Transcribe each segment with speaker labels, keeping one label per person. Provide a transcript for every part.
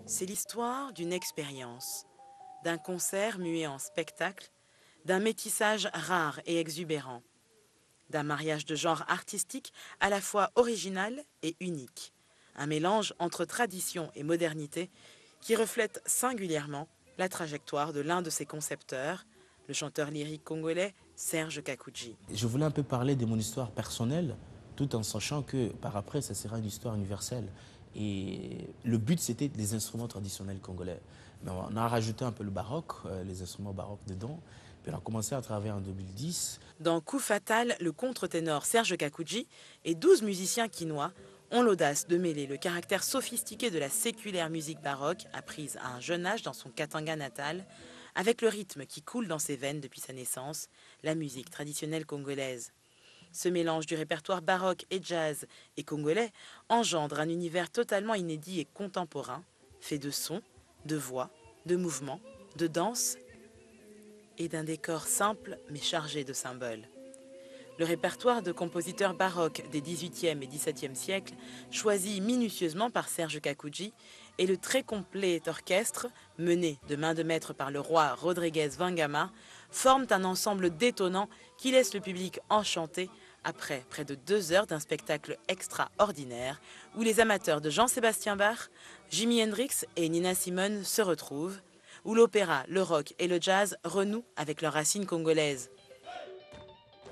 Speaker 1: C'est l'histoire d'une expérience, d'un concert muet en spectacle, d'un métissage rare et exubérant, d'un mariage de genre artistique à la fois original et unique, un mélange entre tradition et modernité qui reflète singulièrement la trajectoire de l'un de ses concepteurs, le chanteur lyrique congolais Serge Kakouji.
Speaker 2: Je voulais un peu parler de mon histoire personnelle, tout en sachant que par après, ça sera une histoire universelle. Et le but, c'était des instruments traditionnels congolais. Mais on a rajouté un peu le baroque, les instruments baroques dedans. Puis on a commencé à travailler en 2010.
Speaker 1: Dans Coup fatal, le contre-ténor Serge Kakouji et 12 musiciens quinois ont l'audace de mêler le caractère sophistiqué de la séculaire musique baroque, apprise à un jeune âge dans son Katanga natal, avec le rythme qui coule dans ses veines depuis sa naissance, la musique traditionnelle congolaise. Ce mélange du répertoire baroque et jazz et congolais engendre un univers totalement inédit et contemporain, fait de sons, de voix, de mouvements, de danse et d'un décor simple mais chargé de symboles. Le répertoire de compositeurs baroques des XVIIIe et XVIIe siècles, choisi minutieusement par Serge Kakouji, et le très complet orchestre, mené de main de maître par le roi Rodrigues Vangama, forment un ensemble détonnant qui laisse le public enchanté après près de 2 heures d'un spectacle extraordinaire où les amateurs de Jean-Sébastien Bach, Jimi Hendrix et Nina Simone se retrouvent, où l'opéra, le rock et le jazz renouent avec leurs racines congolaises.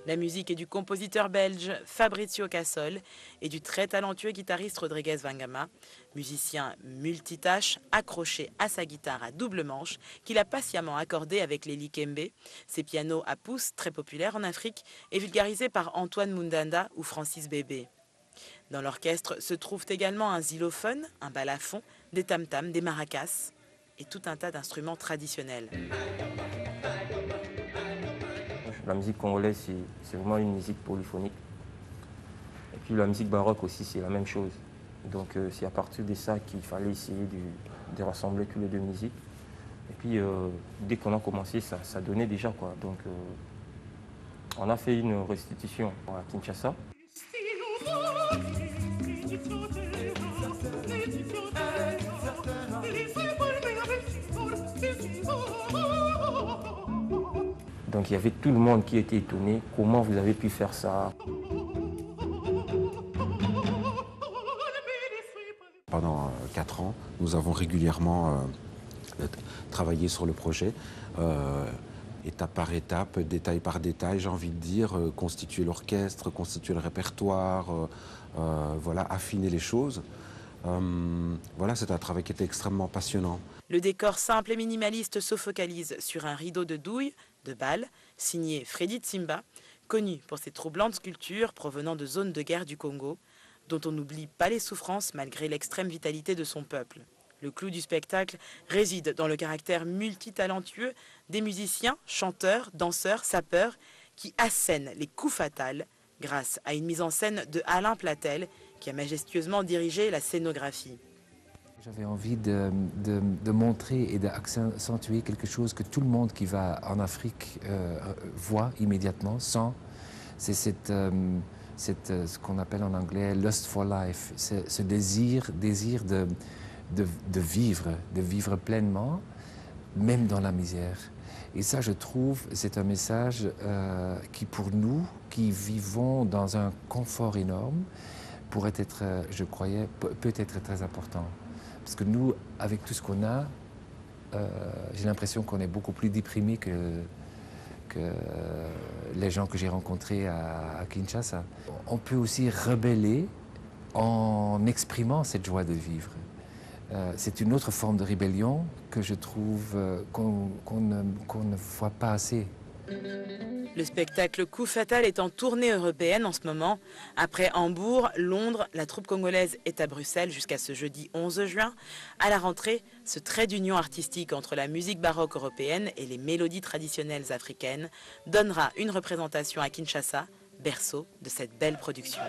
Speaker 1: La musique est du compositeur belge Fabrizio Cassol et du très talentueux guitariste Rodrigues Vangama, musicien multitâche accroché à sa guitare à double manche qu'il a patiemment accordé avec les likembe, ces pianos à pouces très populaires en Afrique et vulgarisés par Antoine Mundanda ou Francis Bébé. Dans l'orchestre se trouvent également un xylophone, un balafon, des tam-tams, des maracas et tout un tas d'instruments traditionnels.
Speaker 3: La musique congolaise, c'est vraiment une musique polyphonique. Et puis la musique baroque aussi, c'est la même chose. Donc c'est à partir de ça qu'il fallait essayer de rassembler tous les deux musiques. Et puis dès qu'on a commencé, ça donnait déjà quoi. Donc on a fait une restitution à Kinshasa. Donc il y avait tout le monde qui était étonné. Comment vous avez pu faire ça?
Speaker 4: Pendant 4 ans, nous avons régulièrement travaillé sur le projet, étape par étape, détail par détail, j'ai envie de dire, constituer l'orchestre, constituer le répertoire, voilà, affiner les choses. Voilà, c'est un travail qui était extrêmement passionnant.
Speaker 1: Le décor simple et minimaliste se focalise sur un rideau de douille, de balles, signé Freddy Tsimba, connu pour ses troublantes sculptures provenant de zones de guerre du Congo, dont on n'oublie pas les souffrances malgré l'extrême vitalité de son peuple. Le clou du spectacle réside dans le caractère multitalentueux des musiciens, chanteurs, danseurs, sapeurs qui assènent les coups fatals grâce à une mise en scène de Alain Platel qui a majestueusement dirigé la scénographie.
Speaker 5: J'avais envie de montrer et d'accentuer quelque chose que tout le monde qui va en Afrique voit immédiatement, sent. C'est ce qu'on appelle en anglais « lust for life », ce désir de vivre pleinement, même dans la misère. Et ça, je trouve, c'est un message qui, pour nous, qui vivons dans un confort énorme, pourrait être, je croyais, peut être très important. Parce que nous, avec tout ce qu'on a, j'ai l'impression qu'on est beaucoup plus déprimés que les gens que j'ai rencontrés à Kinshasa. On peut aussi rebeller en exprimant cette joie de vivre. C'est une autre forme de rébellion que je trouve qu'on ne voit pas assez.
Speaker 1: Le spectacle Coup fatal est en tournée européenne en ce moment. Après Hambourg, Londres, la troupe congolaise est à Bruxelles jusqu'à ce jeudi 11 juin. À la rentrée, ce trait d'union artistique entre la musique baroque européenne et les mélodies traditionnelles africaines donnera une représentation à Kinshasa, berceau de cette belle production.